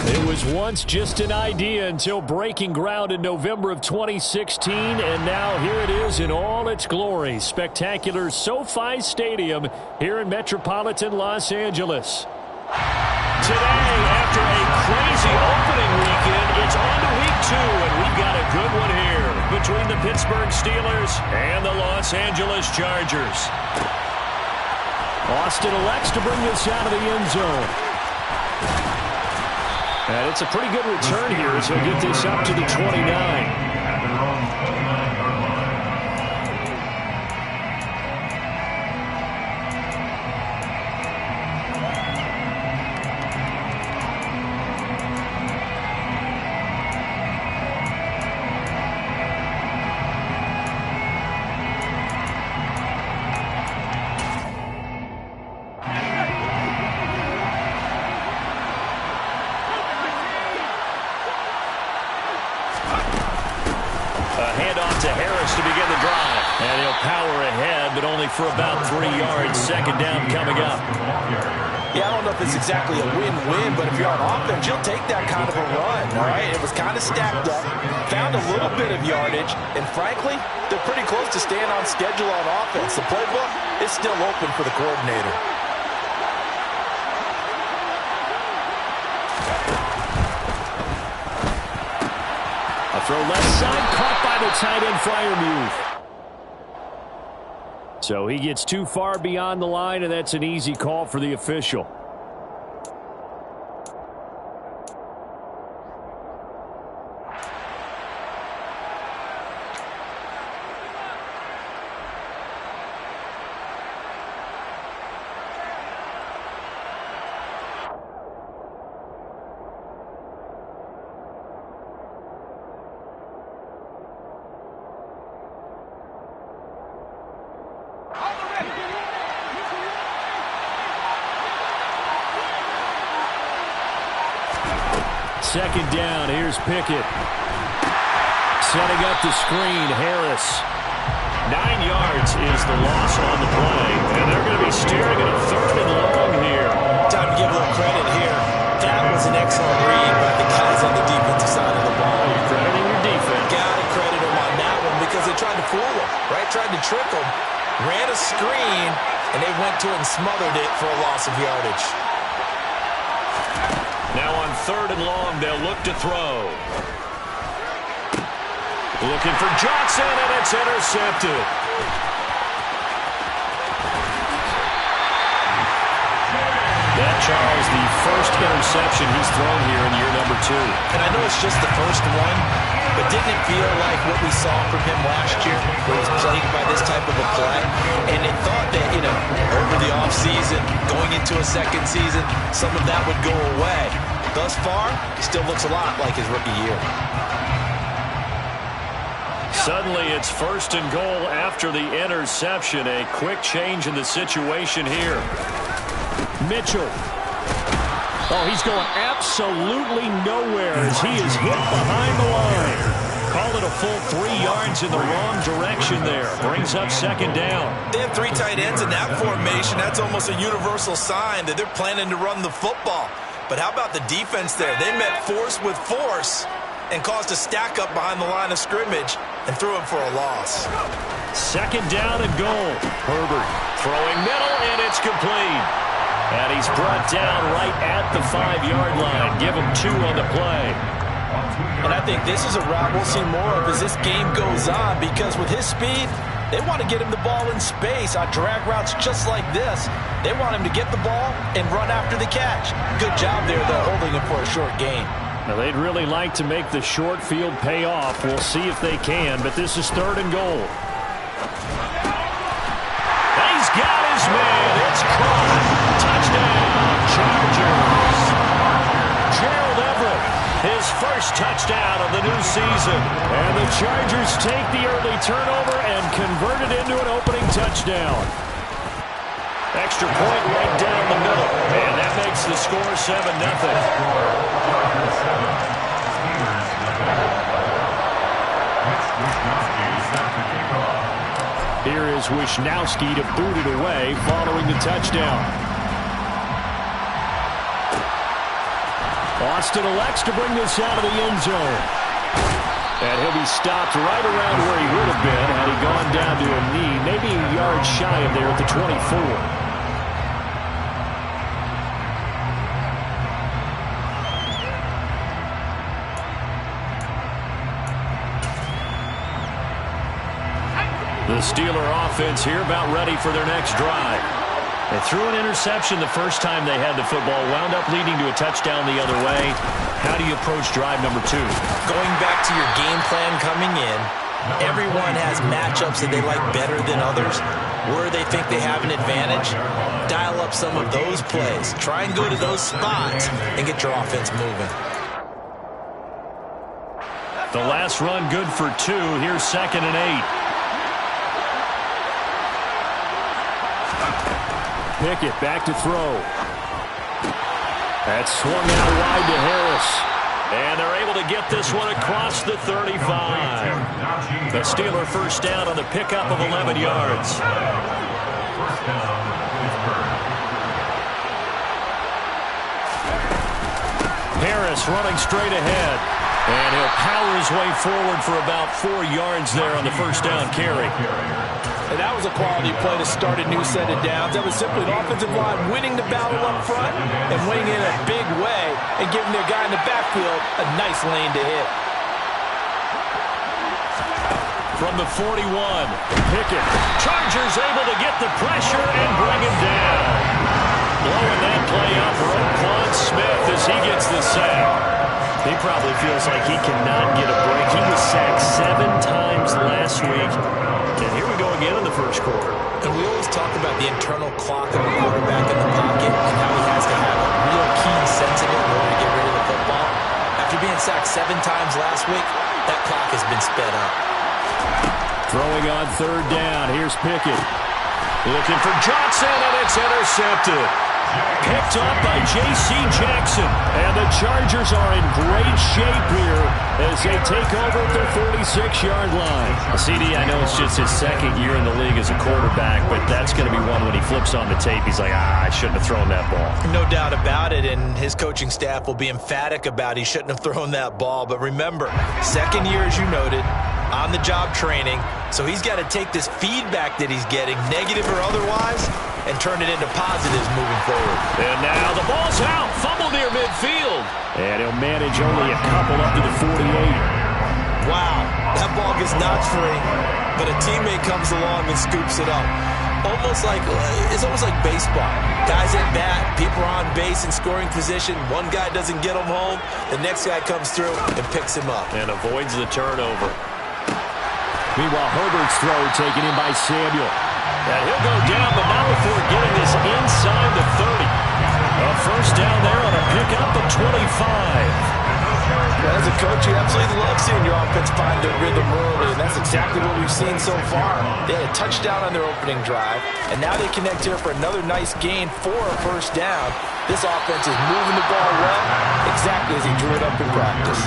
It was once just an idea until breaking ground in November of 2016, and now here it is in all its glory. Spectacular SoFi Stadium here in metropolitan Los Angeles. Today, after a crazy opening weekend, it's on to week 2, and we've got a good one here between the Pittsburgh Steelers and the Los Angeles Chargers. Austin elects to bring this out of the end zone. And it's a pretty good return here as he'll get this up to the 29. For about 3 yards. Second down coming up. Yeah, I don't know if it's exactly a win-win, but if you're on offense, you'll take that kind of a run, all right? It was kind of stacked up, found a little bit of yardage, and frankly, they're pretty close to staying on schedule on offense. The playbook is still open for the coordinator. A throw left side, caught by the tight end Freiermuth. So he gets too far beyond the line, and that's an easy call for the official. Second down, here's Pickett. Setting up the screen, Harris. 9 yards is the loss on the play. And they're going to be staring at a third and long here. Time to give a little credit here. That was an excellent read by the guys on the defensive side of the ball. You're crediting your defense. Got to credit them on that one because they tried to fool them, right? Tried to trick them. Ran a screen, and they went to it and smothered it for a loss of yardage. Now on third and long, they'll look to throw. Looking for Johnson, and it's intercepted. That, Charles, the first interception he's thrown here in year number 2. And I know it's just the first one, but didn't it feel like what we saw from him last year, where he was plagued by this type of a play? And they thought that, over the offseason, going into a second season, some of that would go away. Thus far, still looks a lot like his rookie year. Suddenly, it's first and goal after the interception. A quick change in the situation here. Mitchell. Oh, he's going absolutely nowhere as he is hit behind the line. Call it a full 3 yards in the wrong direction there. Brings up second down. They have 3 tight ends in that formation. That's almost a universal sign that they're planning to run the football. But how about the defense there? They met force with force and caused a stack up behind the line of scrimmage and threw him for a loss. Second down and goal. Herbert throwing middle, and it's complete. And he's brought down right at the 5-yard line. Give him 2 on the play. And I think this is a route we'll see more of as this game goes on, because with his speed, they want to get him the ball in space on drag routes just like this. They want him to get the ball and run after the catch. Good job there, though, holding him for a short gain. Now, they'd really like to make the short field pay off. We'll see if they can, but this is third and goal. He's got his man. It's caught. Touchdown, Chargers. Gerald Everett, his first touchdown of the new season. And the Chargers take the early turnover and convert it into an opening touchdown. Extra point right down the middle. And that makes the score 7-0. Here is Wisnowski to boot it away following the touchdown. Austin elects to bring this out of the end zone. And he'll be stopped right around where he would have been had he gone down to a knee, maybe a yard shy of there at the 24. The Steeler offense here about ready for their next drive. They threw an interception the first time they had the football, wound up leading to a touchdown the other way. How do you approach drive number 2? Going back to your game plan coming in, everyone has matchups that they like better than others. Where they think they have an advantage, dial up some of those plays. Try and go to those spots and get your offense moving. The last run good for 2. Here's 2nd and 8. Pickett back to throw. That's swung out wide to Harris. And they're able to get this one across the 35. The Steeler first down on the pickup of 11 yards. Harris running straight ahead. And he'll power his way forward for about 4 yards there on the first down carry. And that was a quality play to start a new set of downs. That was simply an offensive line winning the battle up front and winning in a big way and giving their guy in the backfield a nice lane to hit. From the 41, Pickett. Chargers able to get the pressure and bring him down. Blowing that play up for Roquan Smith as he gets the sack. He probably feels like he cannot get a break. He was sacked 7 times last week. And here we go again in the first quarter. And we always talk about the internal clock of a quarterback in the pocket and how he has to have a real keen sense of it in order to get rid of the football. After being sacked 7 times last week, that clock has been sped up. Throwing on 3rd down. Here's Pickett. Looking for Johnson, and it's intercepted. Picked up by J.C. Jackson. And the Chargers are in great shape here as they take over at their 46-yard line. CD, I know it's just his 2nd year in the league as a quarterback, but that's going to be one when he flips on the tape. He's like, I shouldn't have thrown that ball. No doubt about it, and his coaching staff will be emphatic about he shouldn't have thrown that ball. But remember, 2nd year, as you noted, on-the-job training, so he's got to take this feedback that he's getting, negative or otherwise, and turn it into positives moving forward. And now the ball's out. Fumble near midfield. And he'll manage only a couple up to the 48. Wow, that ball gets knocked free, but a teammate comes along and scoops it up. It's almost like baseball. Guys at bat, people are on base in scoring position. One guy doesn't get him home. The next guy comes through and picks him up. And avoids the turnover. Meanwhile, Herbert's throw taken in by Samuel. And he'll go down, but not before getting this inside the 30. A first down there on a pickup of 25. As a coach, you absolutely love seeing your offense find their rhythm early, and that's exactly what we've seen so far. They had a touchdown on their opening drive, and now they connect here for another nice gain for a first down. This offense is moving the ball well, exactly as he drew it up in practice.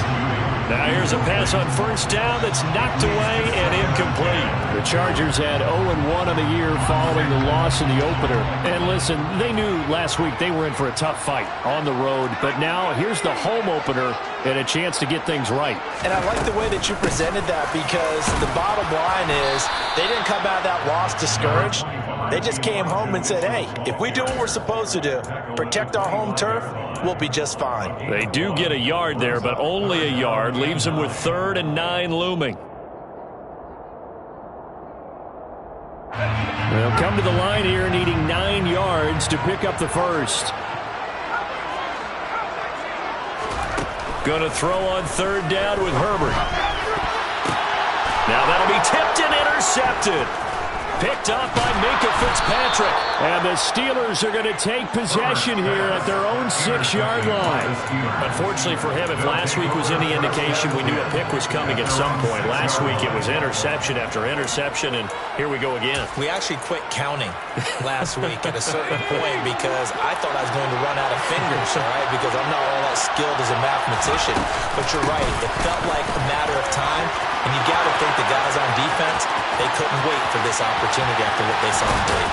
Now here's a pass on first down that's knocked away and incomplete. The Chargers had 0-1 on the year following the loss in the opener. And listen, they knew last week they were in for a tough fight on the road. But now here's the home opener and a chance to get things right. And I like the way that you presented that, because the bottom line is they didn't come out of that loss discouraged. They just came home and said, hey, if we do what we're supposed to do, protect our home turf, we'll be just fine. They do get a yard there, but only a yard. Leaves them with 3rd and 9 looming. They'll come to the line here needing 9 yards to pick up the first. Going to throw on 3rd down with Herbert. Now that'll be tipped and intercepted. Picked up by Minkah Fitzpatrick. And the Steelers are going to take possession here at their own 6-yard line. Unfortunately for him, if last week was any indication, we knew a pick was coming at some point. Last week it was interception after interception, and here we go again. We actually quit counting last week at a certain point because I thought I was going to run out of fingers, all right, because I'm not all that skilled as a mathematician. But you're right, it felt like a matter of time, and you got to think the guys on defense, they couldn't wait for this opportunity after what they saw on tape.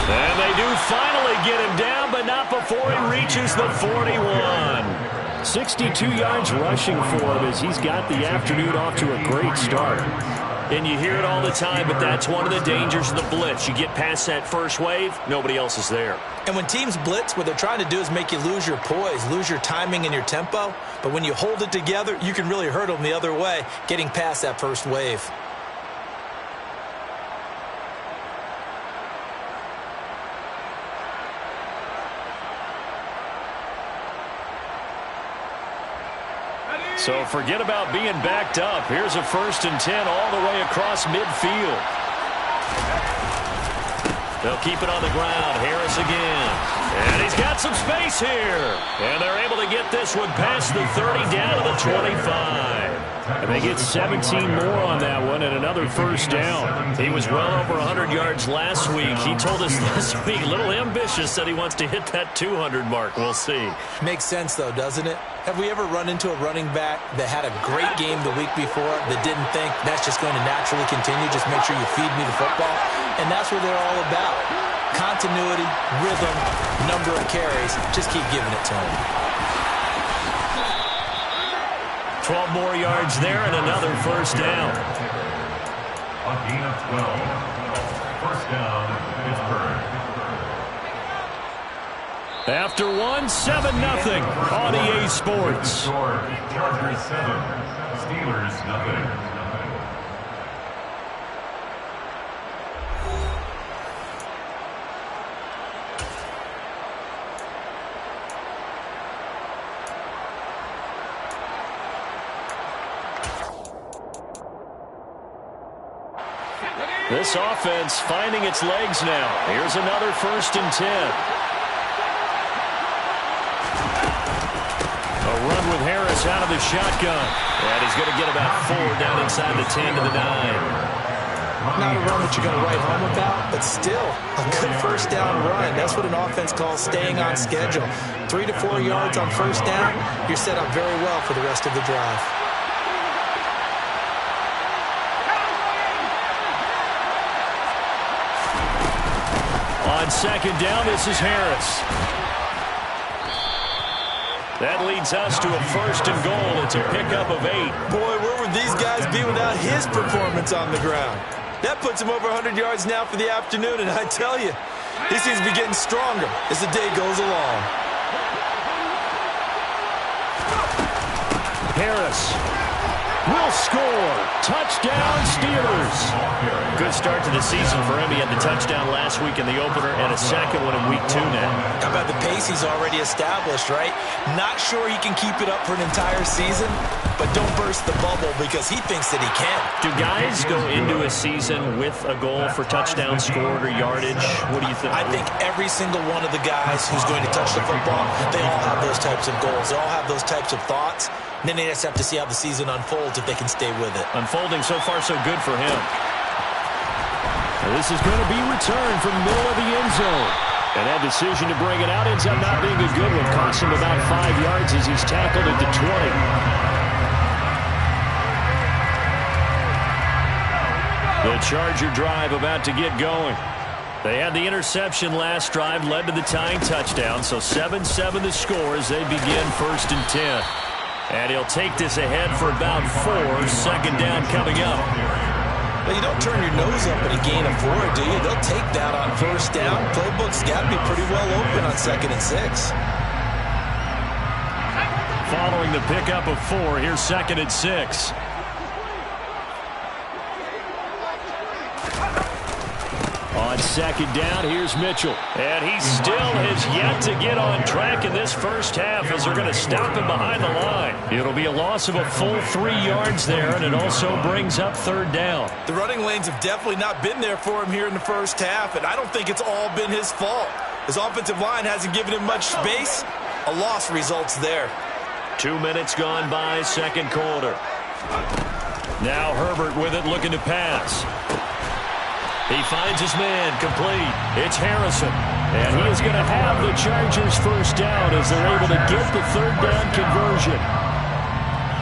And they do finally get him down, but not before he reaches the 41. 62 yards rushing for him as he's got the afternoon off to a great start. And you hear it all the time, but that's one of the dangers of the blitz. You get past that first wave, nobody else is there. And when teams blitz, what they're trying to do is make you lose your poise, lose your timing and your tempo. But when you hold it together, you can really hurt them the other way, getting past that first wave. So forget about being backed up. Here's a 1st and 10 all the way across midfield. They'll keep it on the ground. Harris again. And he's got some space here. And they're able to get this one past the 30 down to the 25. And they get 17 more on that one and another 1st down. He was well over 100 yards last week. He told us this week, a little ambitious, that he wants to hit that 200 mark. We'll see. Makes sense, though, doesn't it? Have we ever run into a running back that had a great game the week before that didn't think that's just going to naturally continue? Just make sure you feed me the football. And that's what they're all about. Continuity, rhythm, number of carries. Just keep giving it to him. 12 more yards there and another 1st down. A gain of 12. 1st down, Pittsburgh. After 7-0 on EA Sports. Chargers 7, Steelers nothing. This offense finding its legs now. Here's another 1st and 10. A run with Harris out of the shotgun. And he's going to get about 4 down inside the 10 to the 9. Not a run that you're going to write home about, but still a good 1st down run. That's what an offense calls staying on schedule. 3 to 4 yards on 1st down, you're set up very well for the rest of the drive. On 2nd down, this is Harris. That leads us to a 1st and goal. It's a pickup of 8. Boy, where would these guys be without his performance on the ground? That puts him over 100 yards now for the afternoon, and I tell you, he seems to be getting stronger as the day goes along. Harris will score. Touchdown, Steelers. Good start to the season for him. He had the touchdown last week in the opener and a 2nd one in week 2 now. How about the pace he's already established, right? Not sure he can keep it up for an entire season, but don't burst the bubble because he thinks that he can. Do guys go into a season with a goal for touchdowns scored or yardage? What do you think? I think every single one of the guys who's going to touch the football, they all have those types of goals. They all have those types of thoughts. And then they just have to see how the season unfolds if they can stay with it. Unfolding so far so good for him. Now this is going to be returned from the middle of the end zone. And that decision to bring it out ends up not being a good one. Costs him about 5 yards as he's tackled at the 20. The Charger drive about to get going. They had the interception last drive, led to the tying touchdown. So 7-7 the score as they begin 1st and 10. And he'll take this ahead for about 4. 2nd down coming up. Well, you don't turn your nose up at a gain of 4, do you? They'll take that on 1st down. Playbook's got to be pretty well open on 2nd and 6. Following the pickup of 4, here's 2nd and 6. On 2nd down, here's Mitchell. And he still has yet to get on track in this 1st half as they're going to stop him behind the line. It'll be a loss of a full 3 yards there, and it also brings up 3rd down. The running lanes have definitely not been there for him here in the 1st half, and I don't think it's all been his fault. His offensive line hasn't given him much space. A loss results there. 2 minutes gone by, 2nd quarter. Now Herbert with it, looking to pass. He finds his man, complete. It's Harrison. And he is going to have the Chargers 1st down as they're able to get the 3rd down conversion.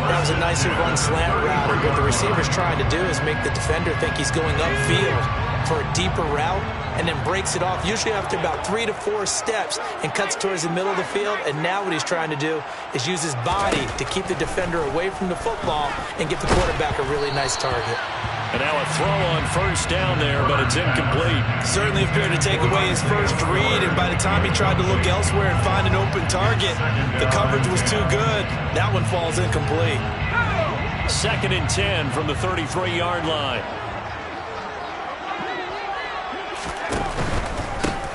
That was a nicer run slant route, and what the receiver's trying to do is make the defender think he's going upfield for a deeper route, and then breaks it off, usually after about 3 to 4 steps, and cuts towards the middle of the field. And now what he's trying to do is use his body to keep the defender away from the football and give the quarterback a really nice target. And now a throw on first down there, but it's incomplete. Certainly appeared to take away his first read, and by the time he tried to look elsewhere and find an open target, the coverage was too good. That one falls incomplete. 2nd and 10 from the 33-yard line.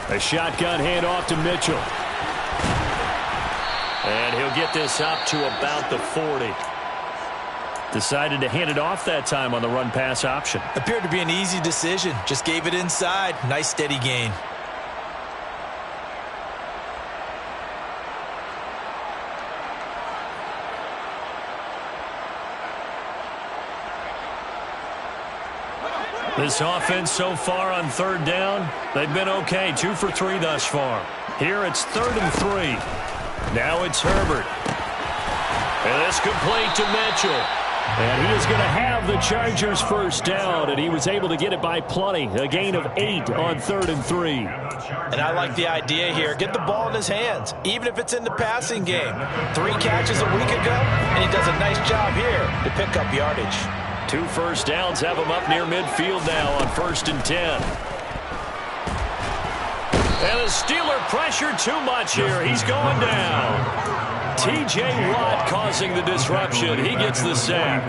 A shotgun handoff to Mitchell. And he'll get this up to about the 40. Decided to hand it off that time on the run-pass option. Appeared to be an easy decision. Just gave it inside. Nice steady gain. This offense so far on 3rd down, they've been okay. 2 for 3 thus far. Here it's 3rd and 3. Now it's Herbert. And it's complete to Mitchell. And he is going to have the Chargers first down, and he was able to get it by plenty. A gain of 8 on 3rd and 3. And I like the idea here. Get the ball in his hands, even if it's in the passing game. 3 catches a week ago, and he does a nice job here to pick up yardage. 2 first downs have him up near midfield now on 1st and 10. And the Steeler pressure too much here. He's going down. T.J. Watt causing the disruption. He gets the sack.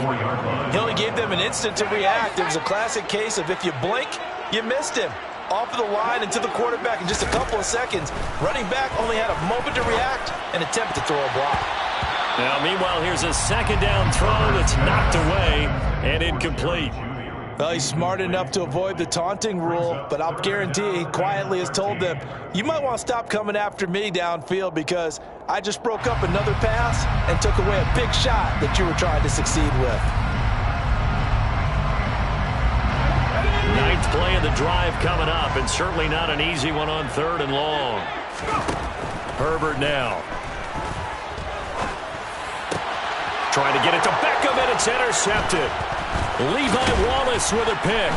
He only gave them an instant to react. It was a classic case of if you blink, you missed him. Off of the line and to the quarterback in just a couple of seconds. Running back only had a moment to react and attempt to throw a block. Now, meanwhile, here's a 2nd down throw that's knocked away and incomplete. Well, he's smart enough to avoid the taunting rule, but I'll guarantee he quietly has told them, you might want to stop coming after me downfield because I just broke up another pass and took away a big shot that you were trying to succeed with. 9th play of the drive coming up, and certainly not an easy one on 3rd and long. Herbert now. Trying to get it to Beckham, and it's intercepted. Levi Wallace with a pick.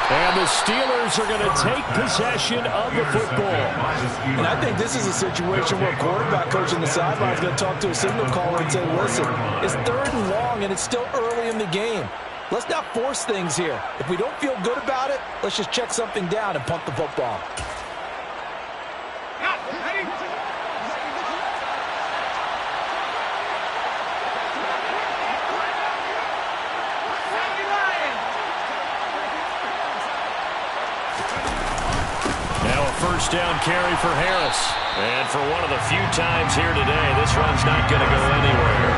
And the Steelers are going to take possession of the football. And I think this is a situation where a quarterback coach in the sideline is going to talk to a signal caller and say, listen, it's 3rd and long, and it's still early in the game. Let's not force things here. If we don't feel good about it, let's just check something down and punt the football. First down carry for Harris. And for one of the few times here today, this run's not going to go anywhere.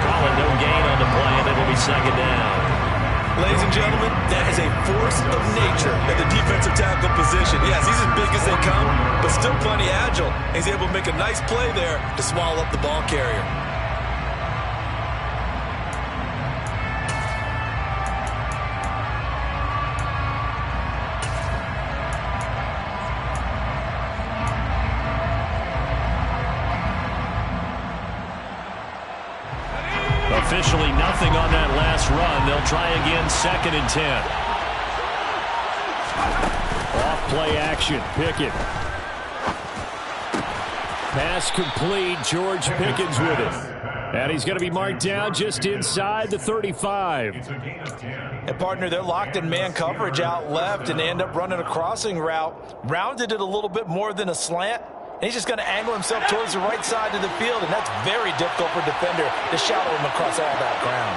Calling no gain on the play, and it'll be 2nd down. Ladies and gentlemen, that is a force of nature at the defensive tackle position. Yes, he's as big as they come, but still plenty agile. He's able to make a nice play there to swallow up the ball carrier. Officially nothing on that last run. They'll try again, 2nd and 10. Off play action. Pickett. Pass complete. George Pickens with it. And he's going to be marked down just inside the 35. And partner, they're locked in man coverage out left, and they end up running a crossing route. Rounded it a little bit more than a slant. And he's just going to angle himself towards the right side of the field, and that's very difficult for a defender to shadow him across all that ground.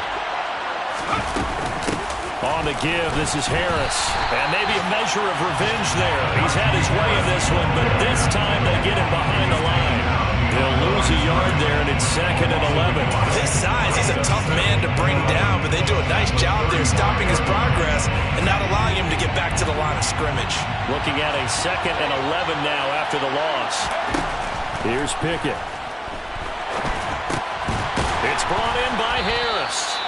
On the give, this is Harris. And maybe a measure of revenge there. He's had his way in this one, but this time they get him behind the line. They'll lose a yard there, and it's 2nd and 11. His size, he's a tough man to bring down, but they do a nice job there stopping his progress and not allowing him to get back to the line of scrimmage. Looking at a 2nd and 11 now after the loss. Here's Pickett. It's brought in by Harris.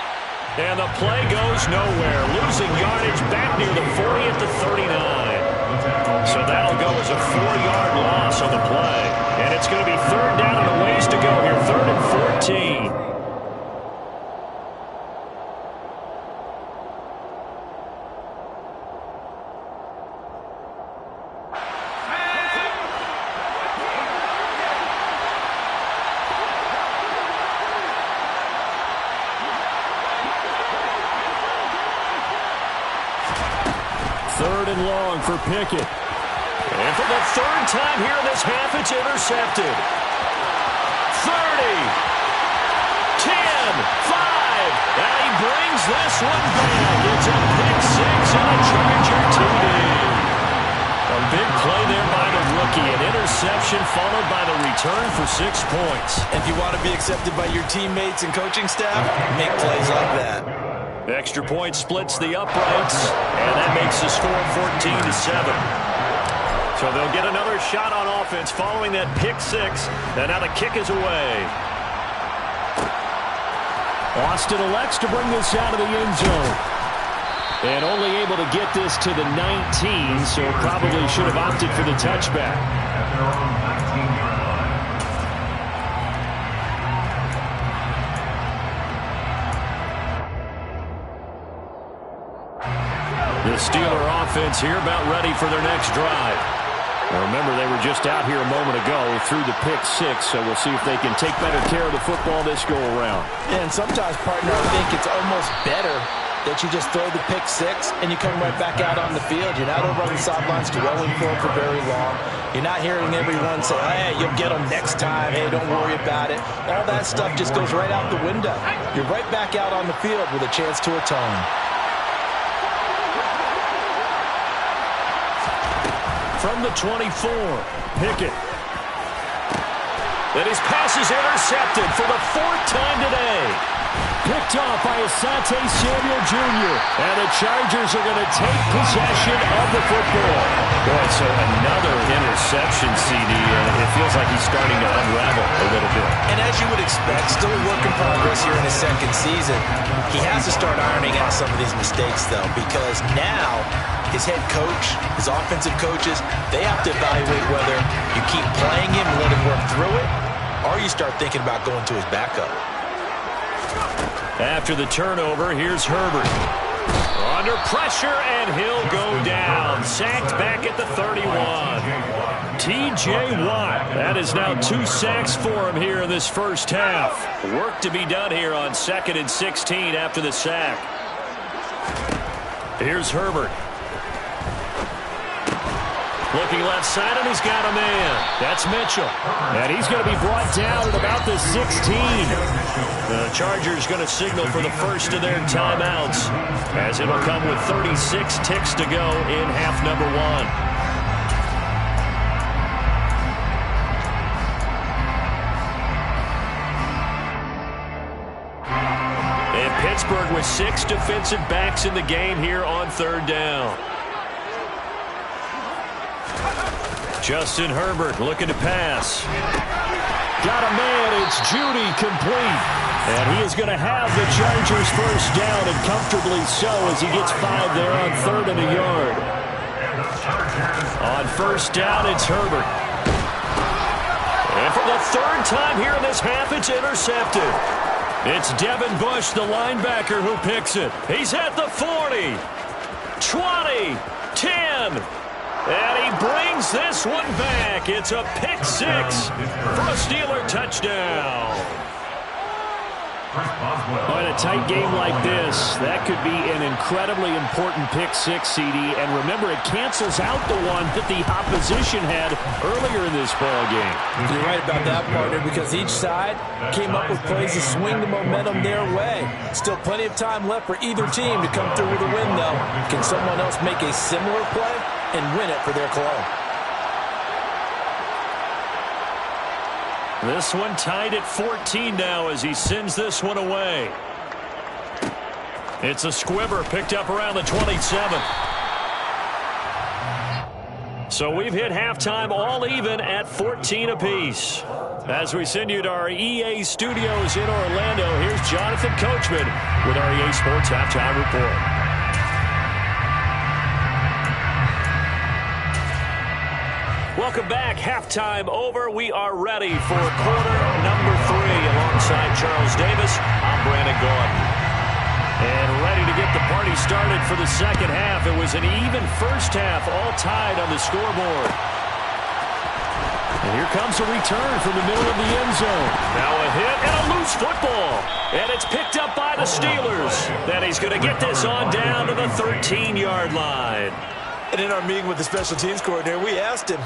And the play goes nowhere. Losing yardage back near the 40 at the 39. So that'll go as a 4-yard loss on the play. And it's going to be 3rd down and a ways to go here. 3rd and 14. 3rd and long for Pickett. And for the 3rd time here in this half, it's intercepted. 30, 10, 5, and he brings this one back. It's a pick 6 and a Charger TD. A big play there by the rookie. An interception followed by the return for 6 points. If you want to be accepted by your teammates and coaching staff, make plays like that. Extra point splits the uprights, and that makes the score 14-7. So they'll get another shot on offense following that pick 6, and now the kick is away. Austin elects to bring this out of the end zone. And only able to get this to the 19, so probably should have opted for the touchback. At their own 19-yard line. The Steeler offense here about ready for their next drive. Now remember, they were just out here a moment ago through the pick 6, so we'll see if they can take better care of the football this go-around. And sometimes, partner, I think it's almost better that you just throw the pick 6 and you come right back out on the field. You're not over on the sidelines dwelling for very long. You're not hearing everyone say, hey, you'll get them next time. Hey, don't worry about it. All that stuff just goes right out the window. You're right back out on the field with a chance to atone. From the 24, Pickett. And his pass is intercepted for the 4th time today. Picked off by Asante Samuel Jr. And the Chargers are going to take possession of the football. Boy, so another interception, CD. It feels like he's starting to unravel a little bit. And as you would expect, still a work in progress here in his 2nd season. He has to start ironing out some of these mistakes, though, because now his head coach, his offensive coaches, they have to evaluate whether you keep playing him and let him work through it, or you start thinking about going to his backup. After the turnover, here's Herbert. Under pressure, and he'll go down. Sacked back at the 31. T.J. Watt. That is now 2 sacks for him here in this first half. Work to be done here on 2nd and 16 after the sack. Here's Herbert. Looking left side, and he's got a man. That's Mitchell. And he's going to be brought down at about the 16. The Chargers going to signal for the first of their timeouts, as it'll come with 36 ticks to go in half number 1. And Pittsburgh with 6 defensive backs in the game here on 3rd down. Justin Herbert looking to pass. Got a man. It's Judy complete. And he is going to have the Chargers first down, and comfortably so, as he gets 5 there on 3rd and a yard. On first down, it's Herbert. And for the 3rd time here in this half, it's intercepted. It's Devin Bush, the linebacker, who picks it. He's at the 40, 20, 10. And he brings this one back. It's a pick 6 for a Steeler touchdown. In a tight game like this, that could be an incredibly important pick 6, CD. And remember, it cancels out the one that the opposition had earlier in this ball game. You're right about that, partner, because each side came up with plays to swing the momentum their way. Still plenty of time left for either team to come through with a win, though. Can someone else make a similar play and win it for their club? This one tied at 14 now as he sends this one away. It's a squibber picked up around the 27. So we've hit halftime all even at 14 apiece. As we send you to our EA studios in Orlando, here's Jonathan Coachman with our EA Sports Halftime Report. Welcome back. Halftime over. We are ready for quarter number 3 alongside Charles Davis. I'm Brandon Gordon. And ready to get the party started for the second half. It was an even first half, all tied on the scoreboard. And here comes a return from the middle of the end zone. Now a hit and a loose football. And it's picked up by the Steelers. Then he's going to get this on down to the 13-yard line. And in our meeting with the special teams coordinator, we asked him,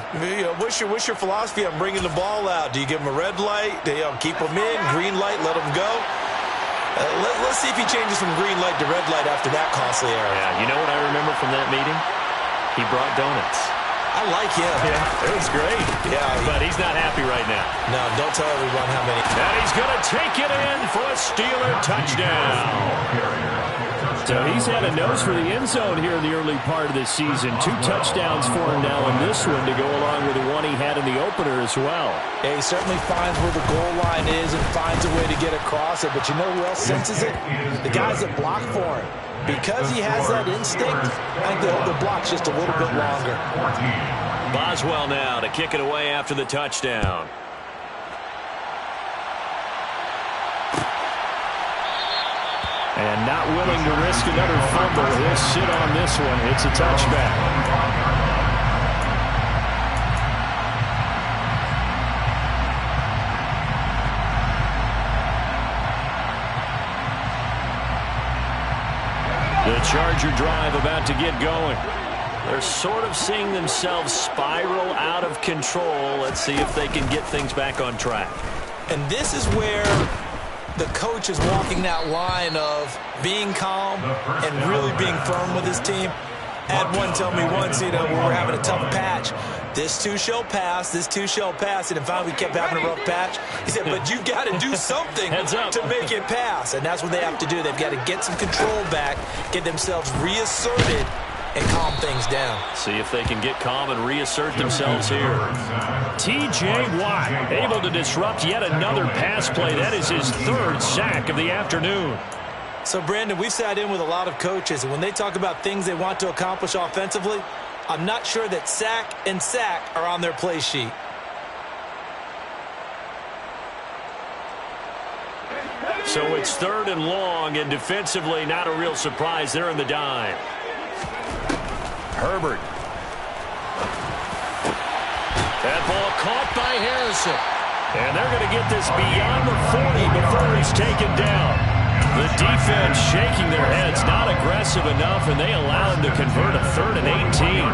what's your philosophy on bringing the ball out? Do you give them a red light? Do you keep them in? Green light, let them go? Let's see if he changes from green light to red light after that costly error. Yeah, you know what I remember from that meeting? He brought donuts. I like him. Yeah, it was great. Yeah, but he's not happy right now. No, don't tell everyone how many. And he's going to take it in for a Steeler touchdown. So he's had a nose for the end zone here in the early part of this season. 2 touchdowns for him now in this one to go along with the one he had in the opener as well. Yeah, he certainly finds where the goal line is and finds a way to get across it. But you know who else senses it? The guys that block for him. Because he has that instinct, I think the block's just a little bit longer. Boswell now to kick it away after the touchdown. And not willing to risk another fumble. He'll sit on this one. It's a touchback. The Charger drive about to get going. They're sort of seeing themselves spiral out of control. Let's see if they can get things back on track. And this is where the coach is walking that line of being calm and really being firm with his team. Had one tell me once, we were having a tough patch. This too shall pass, this too shall pass. And finally we kept having a rough patch. He said, but you've got to do something to make it pass. And that's what they have to do. They've got to get some control back, get themselves reasserted, and calm things down. See if they can get calm and reassert themselves here. T.J. Watt able to disrupt yet another pass play. That is his 3rd sack of the afternoon. So, Brandon, we've sat in with a lot of coaches, and when they talk about things they want to accomplish offensively, I'm not sure that sack and sack are on their play sheet. So it's 3rd and long, and defensively not a real surprise. They're in the dime. Herbert. That ball caught by Harrison. And they're going to get this beyond the 40 before he's taken down. The defense shaking their heads, not aggressive enough, and they allow him to convert a 3rd and 18.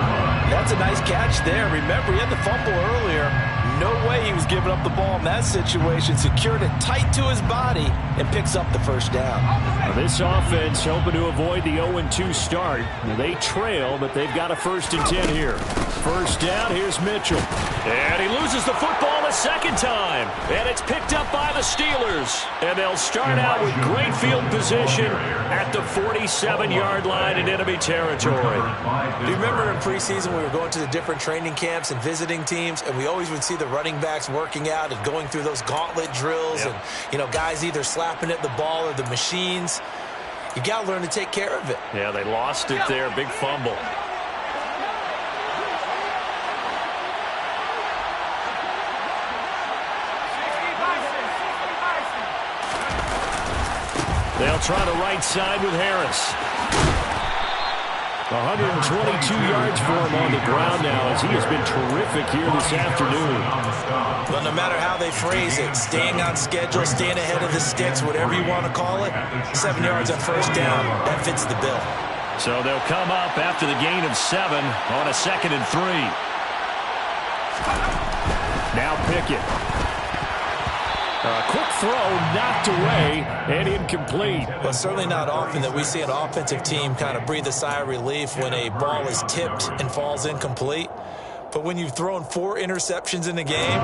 That's a nice catch there. Remember, he had the fumble earlier. No way he was giving up the ball in that situation. Secured it tight to his body and picks up the 1st down. Now this offense hoping to avoid the 0-2 start. They trail, but they've got a 1st and 10 here. 1st down, here's Mitchell. And he loses the football a 2nd time. And it's picked up by the Steelers. And they'll start out with great field position at the 47-yard line in enemy territory. Do you remember in preseason we were going to the different training camps and visiting teams, and we always would see the running backs working out and going through those gauntlet drills, and guys either slapping at the ball or the machines. You got to learn to take care of it. Yeah, they lost it there. Big fumble. They'll try the right side with Harris. 122 yards for him on the ground now, as he has been terrific here this afternoon. But no matter how they phrase it, staying on schedule, staying ahead of the sticks, whatever you want to call it, 7 yards on 1st down, that fits the bill. So they'll come up after the gain of 7 on a 2nd and 3. Now Pickett. A quick throw knocked away and incomplete. Well, certainly not often that we see an offensive team kind of breathe a sigh of relief when a ball is tipped and falls incomplete. But when you've thrown 4 interceptions in a game,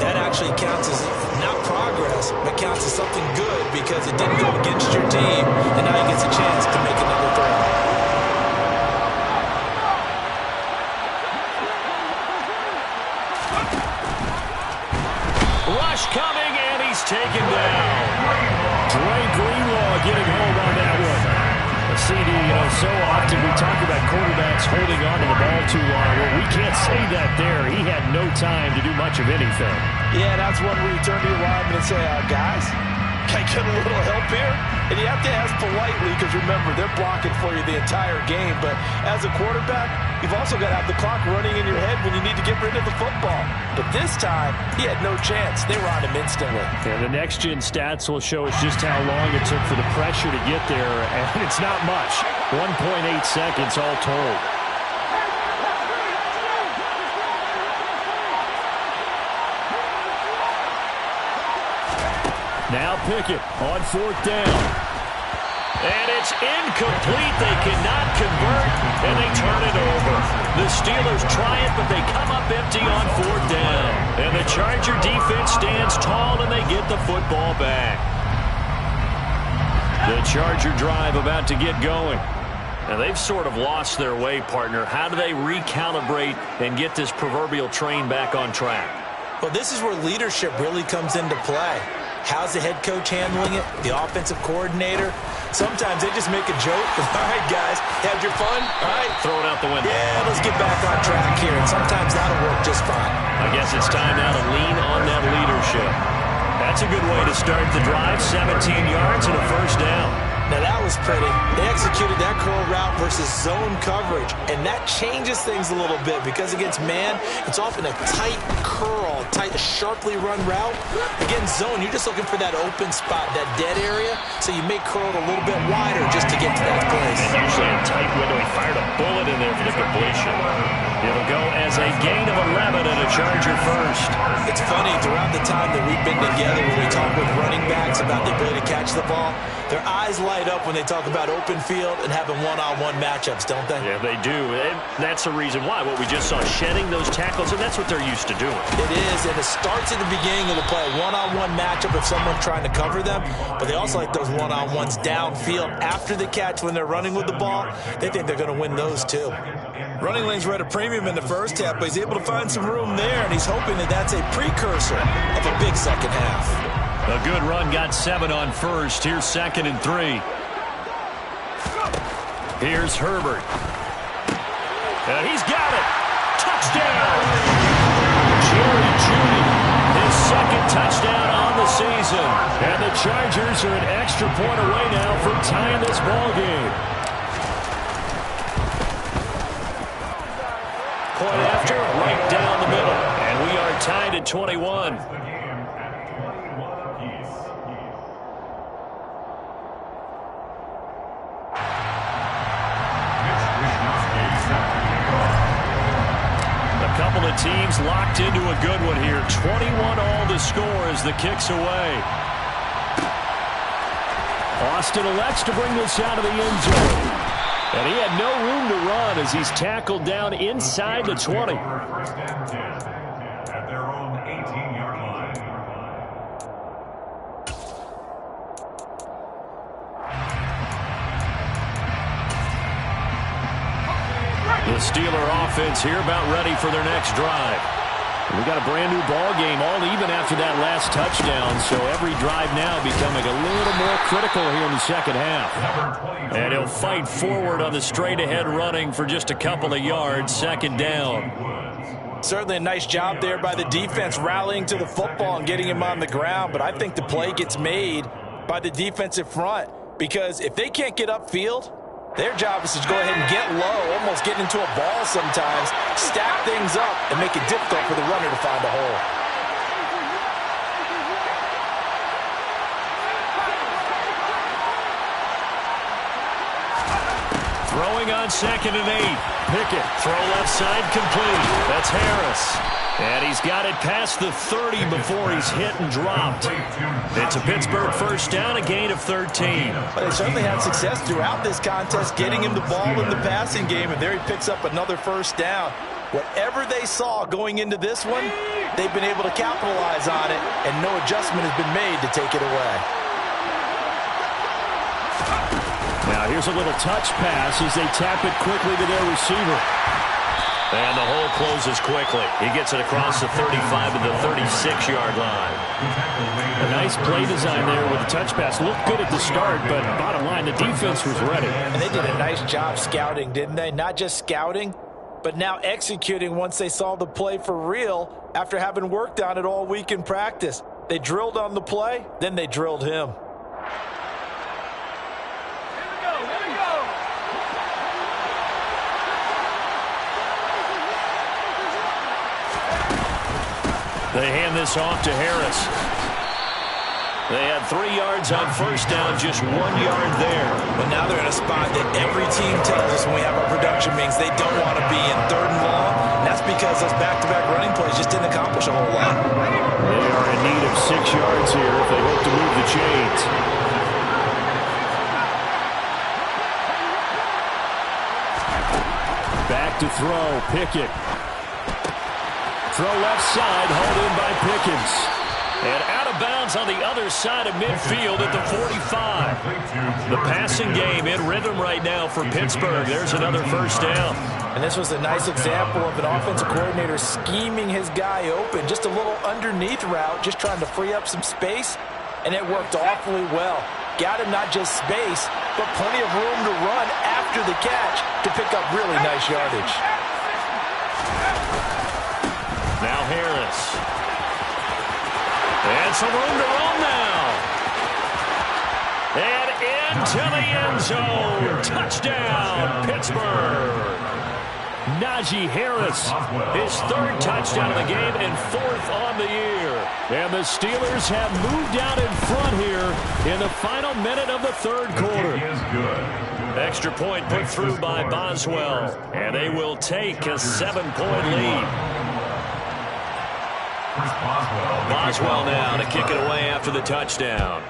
that actually counts as not progress, but counts as something good because it didn't go against your team, and now he gets a chance to make another throw. Rush coming, and he's taken down. Dre Greenlaw getting home on that one. CD, so often we talk about quarterbacks holding on to the ball too long. Well, we can't say that there. He had no time to do much of anything. Yeah, that's one where you turn to your lineman and say, guys, can I get a little help here? And you have to ask politely because, remember, they're blocking for you the entire game. But as a quarterback, you've also got to have the clock running in your head when you need to get rid of the football. But this time, he had no chance. They were on him instantly. And the next-gen stats will show us just how long it took for the pressure to get there. And it's not much. 1.8 seconds all told. Now Pickett on 4th down. And it's incomplete. They cannot convert, and they turn it over. The Steelers try it, but they come up empty on 4th down. And the Charger defense stands tall, and they get the football back. The Charger drive about to get going. Now, they've sort of lost their way, partner. How do they recalibrate and get this proverbial train back on track? Well, this is where leadership really comes into play. How's the head coach handling it? The offensive coordinator? Sometimes they just make a joke. All right, guys, had your fun? All right. Throw it out the window. Yeah, let's get back on track here. And sometimes that'll work just fine. I guess it's time now to lean on that leadership. That's a good way to start the drive. 17 yards and a 1st down. Now, that was pretty. They executed that curl route versus zone coverage, and that changes things a little bit because against man, it's often a tight curl, tight, sharply run route. Against zone, you're just looking for that open spot, that dead area, so you may curl it a little bit wider just to get to that place. And usually a tight window. He fired a bullet in there for the completion. It'll go as a gain of 11 and a Charger 1st. It's funny, throughout the time that we've been together, when we talk with running backs about the ability to catch the ball, their eyes light up when they talk about open field and having one-on-one matchups, don't they? Yeah, they do. And that's the reason why. What we just saw, shedding those tackles, and that's what they're used to doing. It is, and it starts at the beginning of the play. One-on-one matchup if someone's trying to cover them, but they also like those one-on-ones downfield after the catch when they're running with the ball. They think they're going to win those too. Running lanes were at a premium in the first half, but he's able to find some room there, and he's hoping that that's a precursor of a big second half. A good run got 7 on 1st. Here's 2nd and 3. Here's Herbert. And he's got it. Touchdown. Jerry Jeudy, his 2nd touchdown on the season. And the Chargers are an extra point away now from tying this ball game. Point after, right down the middle. And we are tied at 21. Couple of teams locked into a good one here. 21 all to score as the kick's away. Austin elects to bring this out of the end zone. And he had no room to run as he's tackled down inside the 20. First and 10 at their own 18-yard line. The Steeler offense here about ready for their next drive. We got a brand new ball game, all even after that last touchdown, so every drive now becoming a little more critical here in the second half. And he'll fight forward on the straight-ahead running for just a couple of yards, 2nd down. Certainly a nice job there by the defense rallying to the football and getting him on the ground, but I think the play gets made by the defensive front because if they can't get upfield, their job is to go ahead and get low, almost get into a ball sometimes, stack things up, and make it difficult for the runner to find a hole. Throwing on 2nd and 8. Pickett, throw left side complete. That's Harris. And he's got it past the 30 before he's hit and dropped. It's a Pittsburgh 1st down, a gain of 13. But they certainly had success throughout this contest getting him the ball in the passing game, and there he picks up another 1st down. Whatever they saw going into this one, they've been able to capitalize on it, and no adjustment has been made to take it away. Now here's a little touch pass as they tap it quickly to their receiver. And the hole closes quickly. He gets it across the 35 to the 36-yard line. A nice play design there with the touch pass. Looked good at the start, but bottom line, the defense was ready. And they did a nice job scouting, didn't they? Not just scouting, but now executing once they saw the play for real after having worked on it all week in practice. They drilled on the play, then they drilled him. They hand this off to Harris. They had 3 yards on first down, just 1 yard there. But now they're in a spot that every team tells us when we have our production meetings they don't want to be in, 3rd and long. And that's because those back-to-back running plays just didn't accomplish a whole lot. They are in need of 6 yards here if they hope to move the chains. Back to throw, Pickett. Throw left side, hauled in by Pickens. And out of bounds on the other side of midfield at the 45. The passing game in rhythm right now for Pittsburgh. There's another first down. And this was a nice example of an offensive coordinator scheming his guy open. Just a little underneath route, just trying to free up some space. And it worked awfully well. Got him not just space, but plenty of room to run after the catch to pick up really nice yardage. Now Harris. And some room to roam now. And into the end zone. Touchdown, Pittsburgh. Najee Harris, his 3rd touchdown of the game and 4th on the year. And the Steelers have moved out in front here in the final minute of the 3rd quarter. Extra point put through by Boswell. And they will take a 7-point lead. Boswell now to kick it away after the touchdown.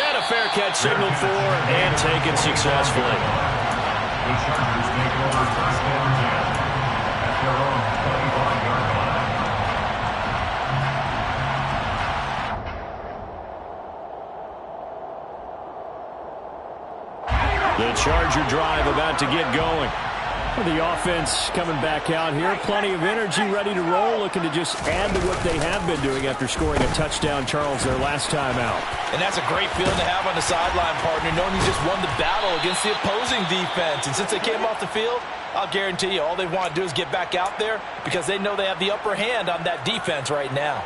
And a fair catch signaled for and taken successfully. The Chargers take over first and 10 at their own 25-yard line. The Charger drive about to get going. The offense coming back out here. Plenty of energy, ready to roll, looking to just add to what they have been doing after scoring a touchdown, Charles, their last time out. And that's a great feeling to have on the sideline, partner, knowing you just won the battle against the opposing defense. And since they came off the field, I'll guarantee you all they want to do is get back out there because they know they have the upper hand on that defense right now.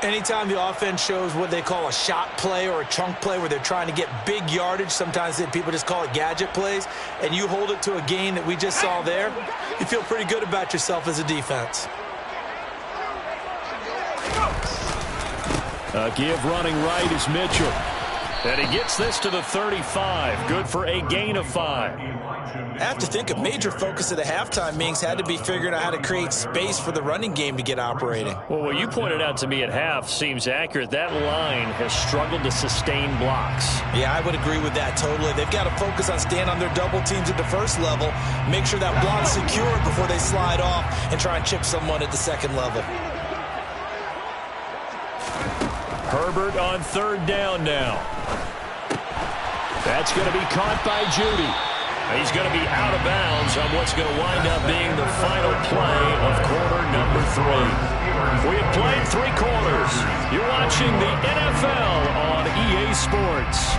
Anytime the offense shows what they call a shot play or a chunk play where they're trying to get big yardage, sometimes people just call it gadget plays, and you hold it to a gain that we just saw there, you feel pretty good about yourself as a defense. A give running right is Mitchell. And he gets this to the 35. Good for a gain of 5. I have to think a major focus of the halftime meetings had to be figuring out how to create space for the running game to get operating. Well, what you pointed out to me at half seems accurate. That line has struggled to sustain blocks. Yeah, I would agree with that totally. They've got to focus on staying on their double teams at the first level, make sure that block's secure before they slide off and try and chip someone at the second level. Herbert on 3rd down now. That's going to be caught by Judy. He's going to be out of bounds on what's going to wind up being the final play of quarter number 3. We have played 3 quarters. You're watching the NFL on EA Sports.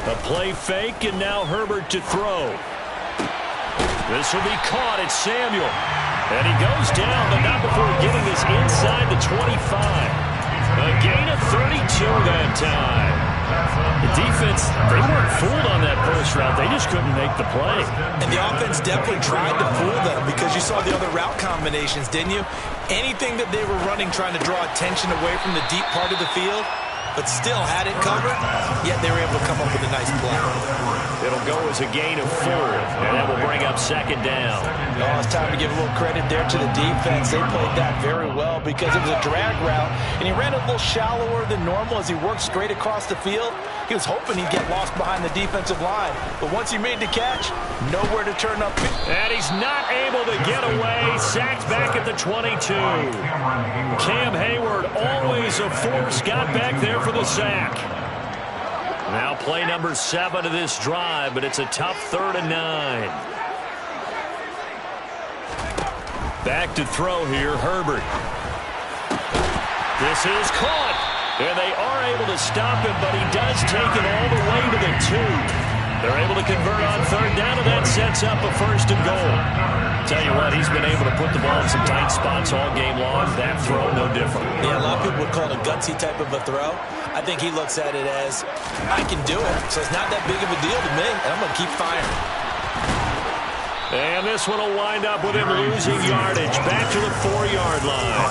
A play fake, and now Herbert to throw. This will be caught. It's Samuel. And he goes down, but not before getting this inside the 25. A gain of 32 that time. The defense, they weren't fooled on that post route. They just couldn't make the play. And the offense definitely tried to fool them because you saw the other route combinations, didn't you? Anything that they were running trying to draw attention away from the deep part of the field, but still had it covered, yet they were able to come up with a nice play. It'll go as a gain of 4, and that will bring up 2nd down. Oh, it's time to give a little credit there to the defense. They played that very well because it was a drag route, and he ran it a little shallower than normal as he worked straight across the field. He was hoping he'd get lost behind the defensive line, but once he made the catch, nowhere to turn up. And he's not able to get away. Sacked back at the 22. Cam Hayward, always a force, got back there for the sack. Now play number 7 of this drive, but it's a tough 3rd and 9. Back to throw here, Herbert. This is caught. And they are able to stop him, but he does take it all the way to the 2. They're able to convert on third down, and that sets up a 1st and goal. Tell you what, he's been able to put the ball in some tight spots all game long. That throw, no different. Yeah, a lot of people would call it a gutsy type of a throw. I think he looks at it as, I can do it, so it's not that big of a deal to me, and I'm going to keep firing. And this one will wind up with him losing yardage. Back to the 4-yard line.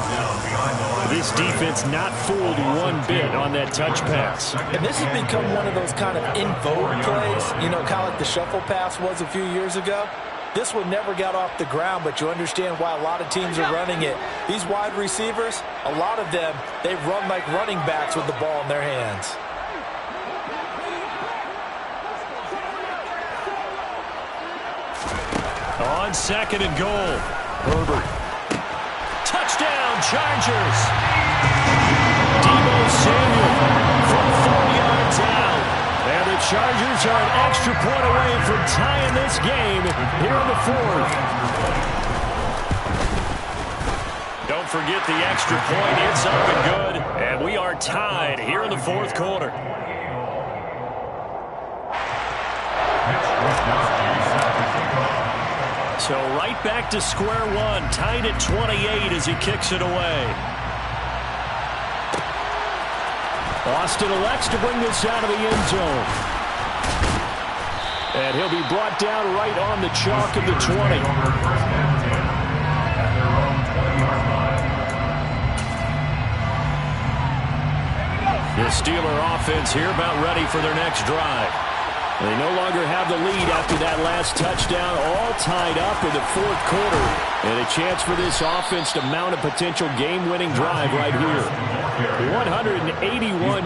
This defense not fooled one bit on that touch pass. And this has become one of those kind of in vogue plays, you know, kind of like the shuffle pass was a few years ago. This one never got off the ground, but you understand why a lot of teams are running it. These wide receivers, a lot of them, they run like running backs with the ball in their hands. On 2nd and goal, Herbert. Touchdown, Chargers. Deebo Samuel from 4 yards out. And the Chargers are an extra point away from tying this game here in the 4th. Don't forget the extra point. It's up and good. And we are tied here in the 4th quarter. So right back to square one, tied at 28 as he kicks it away. Austin elects to bring this out of the end zone. And he'll be brought down right on the chalk of the 20. The Steeler offense here about ready for their next drive. They no longer have the lead after that last touchdown, all tied up in the 4th quarter. And a chance for this offense to mount a potential game-winning drive right here. 181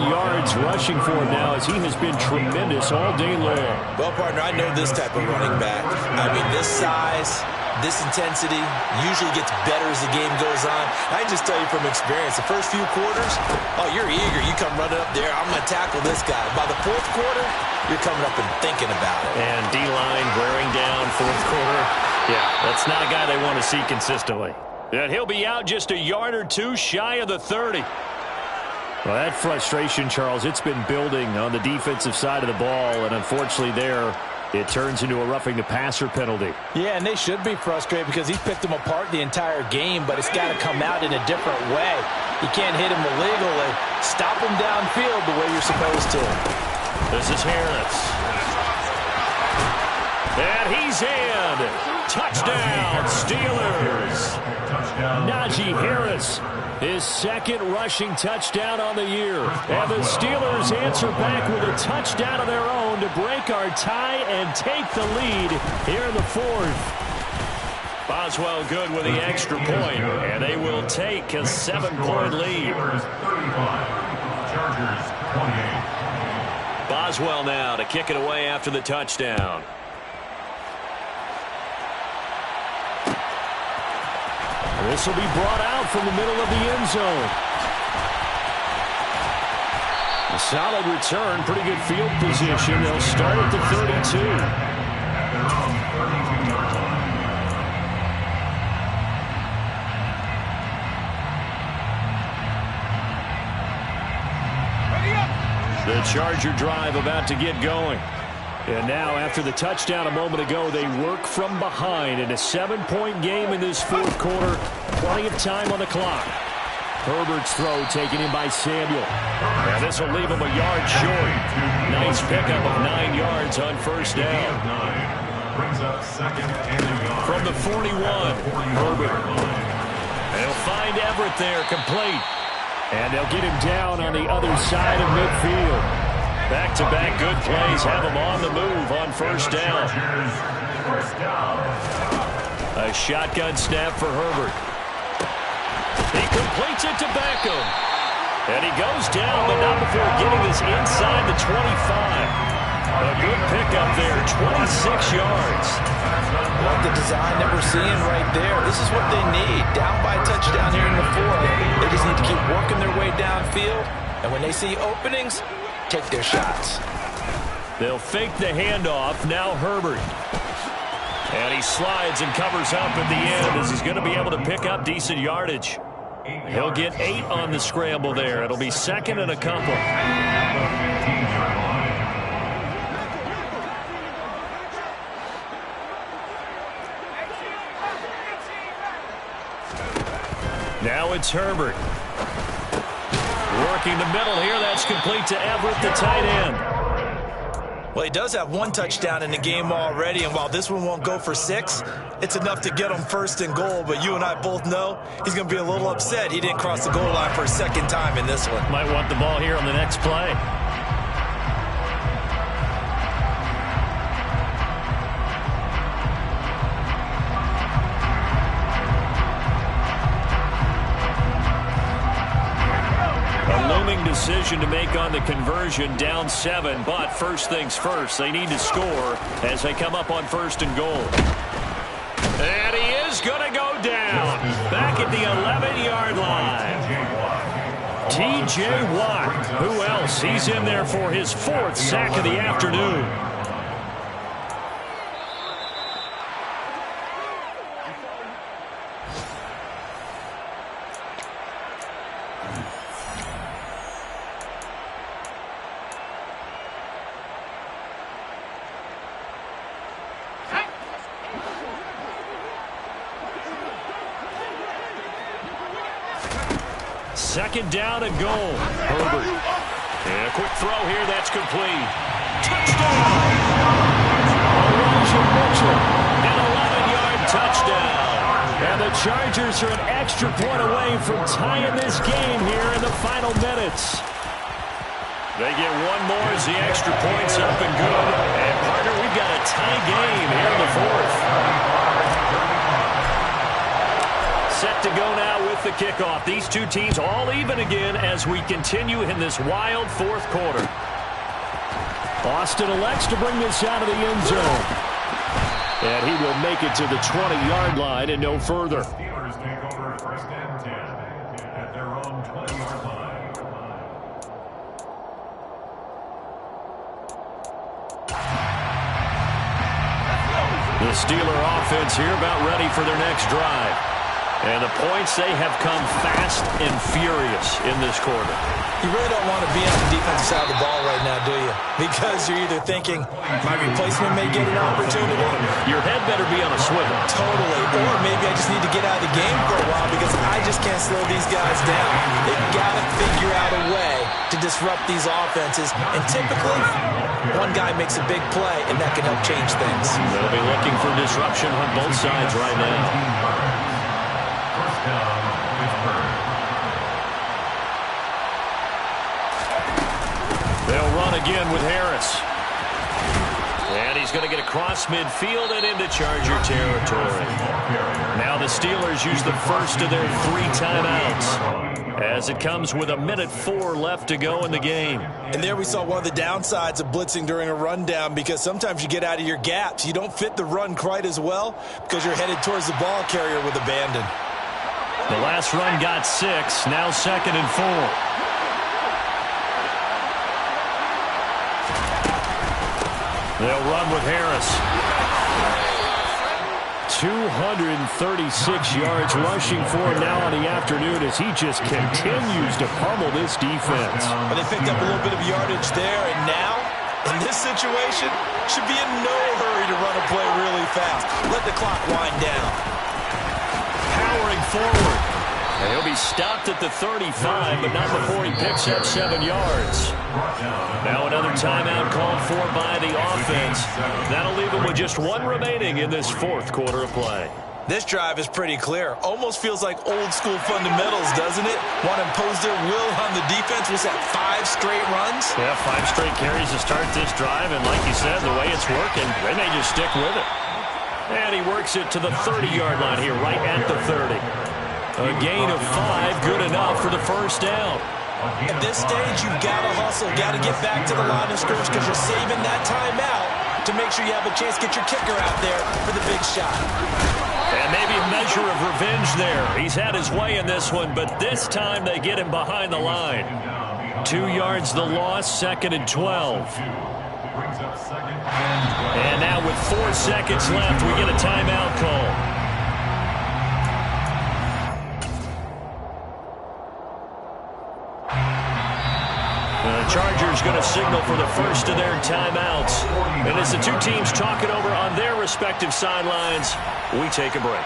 yards rushing for him now as he has been tremendous all day long. Well, partner, I know this type of running back. I mean, this size, this intensity usually gets better as the game goes on. I can just tell you from experience, the first few quarters, oh, you're eager. You come running up there, I'm going to tackle this guy. By the 4th quarter, you're coming up and thinking about it. And D-line wearing down 4th quarter. Yeah, that's not a guy they want to see consistently. And he'll be out just a yard or two shy of the 30. Well, that frustration, Charles, it's been building on the defensive side of the ball. And unfortunately there, it turns into a roughing the passer penalty. Yeah, and they should be frustrated because he's picked them apart the entire game, but it's got to come out in a different way. You can't hit him illegally. Stop him downfield the way you're supposed to. This is Harris. And he's in. Touchdown, Steelers. Najee Harris, his 2nd rushing touchdown on the year. And the Steelers answer back with a touchdown of their own to break our tie and take the lead here in the 4th. Boswell good with the extra point, and they will take a 7-point lead. Boswell now to kick it away after the touchdown. This will be brought out from the middle of the end zone. A solid return, pretty good field position. They'll start at the 32. The Charger drive about to get going. And now, after the touchdown a moment ago, they work from behind in a 7-point game in this 4th quarter. Plenty of time on the clock. Herbert's throw taken in by Samuel. And this will leave him a yard short. Nice pickup of 9 yards on 1st down. From the 41, Herbert. They'll find Everett there, complete. And they'll get him down on the other side of midfield. Back-to-back good plays have him on the move on 1st down. A shotgun snap for Herbert. He completes it to Beckham. And he goes down, but not before getting this inside the 25. A good pickup there, 26 yards. Like the design that we're seeing right there. This is what they need. Down by a touchdown here in the 4th. They just need to keep working their way downfield. And when they see openings, take their shots. They'll fake the handoff. Now Herbert. And he slides and covers up at the end as he's going to be able to pick up decent yardage. He'll get 8 on the scramble there. It'll be 2nd and a couple. Now it's Herbert. Working the middle here. That's complete to Everett, the tight end. Well, he does have 1 touchdown in the game already, and while this one won't go for 6, it's enough to get him 1st and goal. But you and I both know he's going to be a little upset he didn't cross the goal line for a 2nd time in this one. Might want the ball here on the next play. Decision to make on the conversion, down 7, but first things first, they need to score as they come up on 1st and goal. And he is going to go down back at the 11-yard line. T.J. Watt, who else? He's in there for his 4th sack of the afternoon. Second down and goal. Herbert. And a quick throw here. That's complete. Touchdown! Elijah Mitchell. An 11-yard touchdown. And the Chargers are an extra point away from tying this game here in the final minutes. They get 1 more as the extra point's up and good. And, partner, we've got a tie game here in the 4th. Set to go now with the kickoff. These two teams all even again as we continue in this wild 4th quarter. Austin elects to bring this out of the end zone. And he will make it to the 20-yard line and no further. Steelers take over 1st and 10 at their own 20-yard line. The Steeler offense here about ready for their next drive. And the points, they have come fast and furious in this quarter. You really don't want to be on the defensive side of the ball right now, do you? Because you're either thinking, my replacement may get an opportunity. Your head better be on a swivel. Totally. Or maybe I just need to get out of the game for a while because I just can't slow these guys down. They've got to figure out a way to disrupt these offenses. And typically, one guy makes a big play, and that can help change things. They'll be looking for disruption on both sides right now. They'll run again with Harris. And he's going to get across midfield and into Charger territory. Now the Steelers use the first of their 3 timeouts as it comes with 1:04 left to go in the game. And there we saw one of the downsides of blitzing during a rundown because sometimes you get out of your gaps. You don't fit the run quite as well because you're headed towards the ball carrier with abandon. The last run got 6, now 2nd and 4. They'll run with Harris. 236 yards rushing for him now on the afternoon as he just continues to pummel this defense. But they picked up a little bit of yardage there, and now, in this situation, should be in no hurry to run a play really fast. Let the clock wind down. Powering forward. And he'll be stopped at the 35, but not before he picks up 7 yards. Now another timeout called for by the offense. That'll leave him with just 1 remaining in this 4th quarter of play. This drive is pretty clear. Almost feels like old school fundamentals, doesn't it? Want to impose their will on the defense. Was that 5 straight runs? Yeah, 5 straight carries to start this drive. And like you said, the way it's working, they may just stick with it. And he works it to the 30-yard line here, right at the 30. A gain of 5, good enough for the first down. At this stage, you've got to hustle, got to get back to the line of scrimmage because you're saving that timeout to make sure you have a chance to get your kicker out there for the big shot. And maybe a measure of revenge there. He's had his way in this one, but this time they get him behind the line. 2 yards the loss, 2nd and 12. brings up 2nd and 12. And now with 4 seconds left, we get a timeout call. The Chargers going to signal for the first of their timeouts. And as the two teams talk it over on their respective sidelines, we take a break.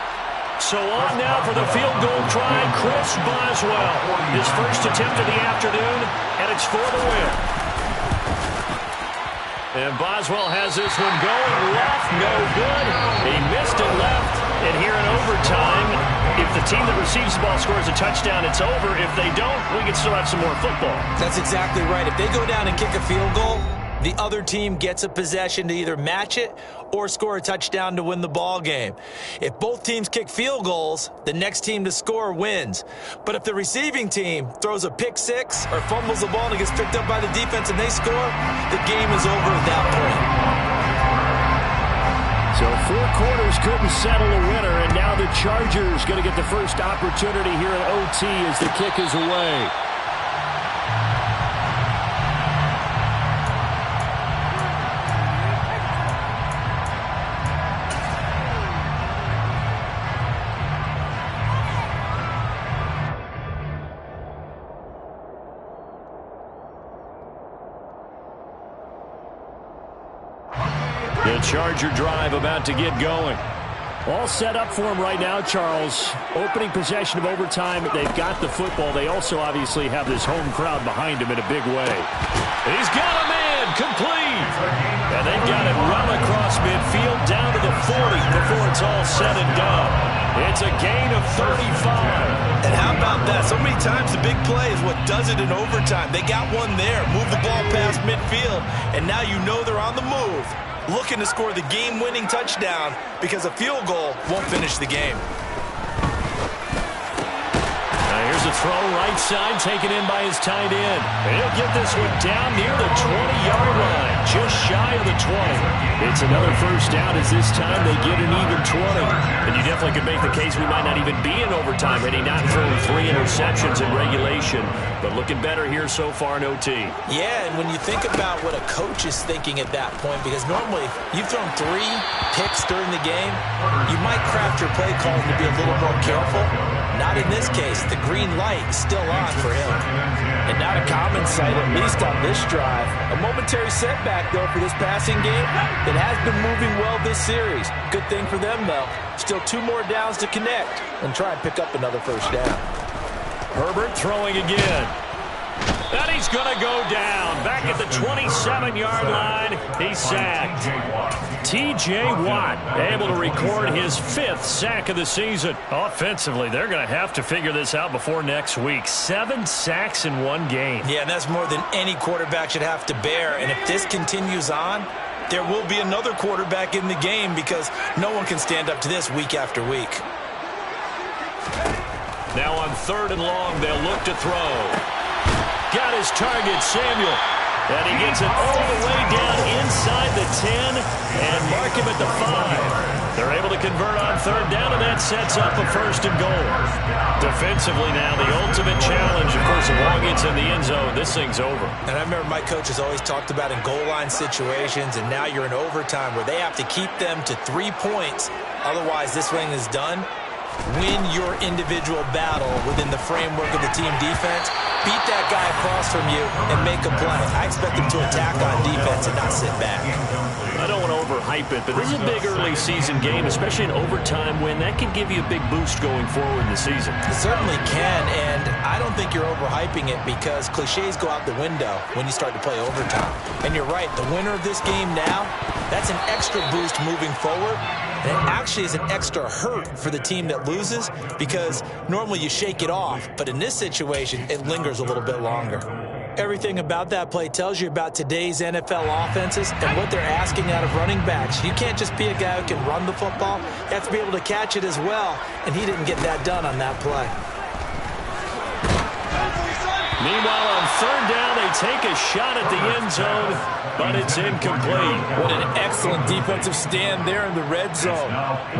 So on now for the field goal try, Chris Boswell. His first attempt of the afternoon, and it's for the win. And Boswell has this one going left, no good. He missed it left, and here in overtime, if the team that receives the ball scores a touchdown, it's over. If they don't, we can still have some more football. That's exactly right. If they go down and kick a field goal, the other team gets a possession to either match it or score a touchdown to win the ball game. If both teams kick field goals, the next team to score wins. But if the receiving team throws a pick six or fumbles the ball and it gets picked up by the defense and they score, the game is over at that point. So 4 quarters couldn't settle a winner, and now the Chargers going to get the first opportunity here in OT as the kick is away. The Charger drive about to get going. All set up for him right now, Charles. Opening possession of overtime. They've got the football. They also obviously have this home crowd behind him in a big way. He's got a man, complete. And they've got it well across midfield down to the 40 before it's all said and done. It's a gain of 35. And how about that? So many times the big play is what does it in overtime. They got one there, move the ball past midfield, and now you know they're on the move, looking to score the game-winning touchdown because a field goal won't finish the game. Here's a throw right side taken in by his tight end. And he'll get this one down near the 20-yard line, just shy of the 20. It's another first down as this time they get an even 20. And you definitely could make the case we might not even be in overtime had he not thrown 3 interceptions in regulation. But looking better here so far in OT. Yeah, and when you think about what a coach is thinking at that point, because normally you've thrown 3 picks during the game, you might craft your play calling to be a little more careful. Not in this case. The green light is still on for him. And not a common sight, at least on this drive. A momentary setback, though, for this passing game. It has been moving well this series. Good thing for them, though. Still 2 more downs to connect and try and pick up another first down. Herbert throwing again. And he's going to go down. Back at the 27-yard line, he's sacked. T.J. Watt able to record his 5th sack of the season. Offensively, they're going to have to figure this out before next week. 7 sacks in 1 game. Yeah, and that's more than any quarterback should have to bear. And if this continues on, there will be another quarterback in the game because no one can stand up to this week after week. Now on 3rd and long, they'll look to throw. Got his target, Samuel. And he gets it all the way down inside the 10 and mark him at the 5. They're able to convert on 3rd down, and that sets up a 1st and goal. Defensively now, the ultimate challenge. Of course, if long gets in the end zone, this thing's over. And I remember my coaches always talked about in goal line situations, and now you're in overtime where they have to keep them to 3 points. Otherwise, this thing is done. Win your individual battle within the framework of the team defense. Beat that guy across from you and make a play. I expect them to attack on defense and not sit back. I don't want to overhype it, but this is a big early season game, especially an overtime win. That can give you a big boost going forward in the season. It certainly can, and I don't think you're overhyping it because cliches go out the window when you start to play overtime. And you're right, the winner of this game now, that's an extra boost moving forward. And it actually is an extra hurt for the team that loses because normally you shake it off, but in this situation, it lingers a little bit longer. Everything about that play tells you about today's NFL offenses and what they're asking out of running backs. You can't just be a guy who can run the football. You have to be able to catch it as well, and he didn't get that done on that play. Meanwhile, on 3rd down, they take a shot at the end zone, but it's incomplete. What an excellent defensive stand there in the red zone.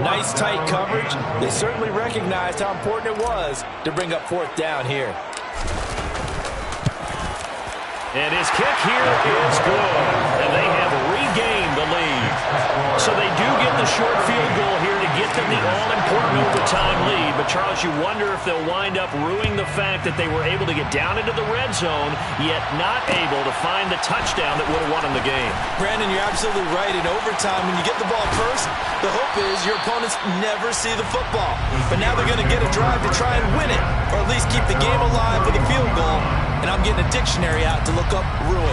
Nice tight coverage. They certainly recognized how important it was to bring up 4th down here. And his kick here is good. And they have regained the lead. So they do get the short field goal here to get them the all-important overtime lead. But, Charles, you wonder if they'll wind up ruining the fact that they were able to get down into the red zone, yet not able to find the touchdown that would have won them the game. Brandon, you're absolutely right. In overtime, when you get the ball first, the hope is your opponents never see the football. But now they're going to get a drive to try and win it, or at least keep the game alive with a field goal. And I'm getting a dictionary out to look up ruin.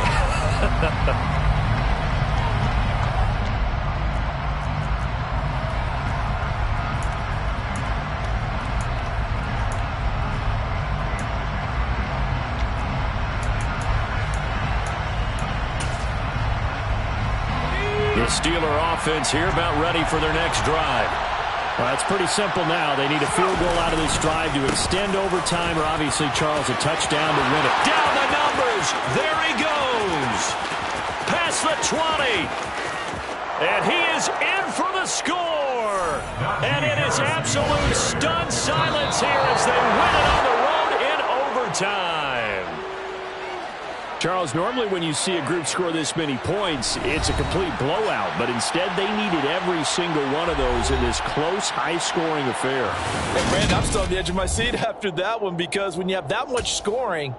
The Steeler offense here about ready for their next drive. Well, it's pretty simple now. They need a field goal out of this drive to extend overtime, or obviously, Charles, a touchdown to win it. Down the numbers. There he goes. Past the 20. And he is in for the score. And it is absolute stunned silence here as they win it on the road in overtime. Charles, normally when you see a group score this many points, it's a complete blowout. But instead, they needed every single one of those in this close, high-scoring affair. Hey, Brandon, I'm still on the edge of my seat after that one because when you have that much scoring,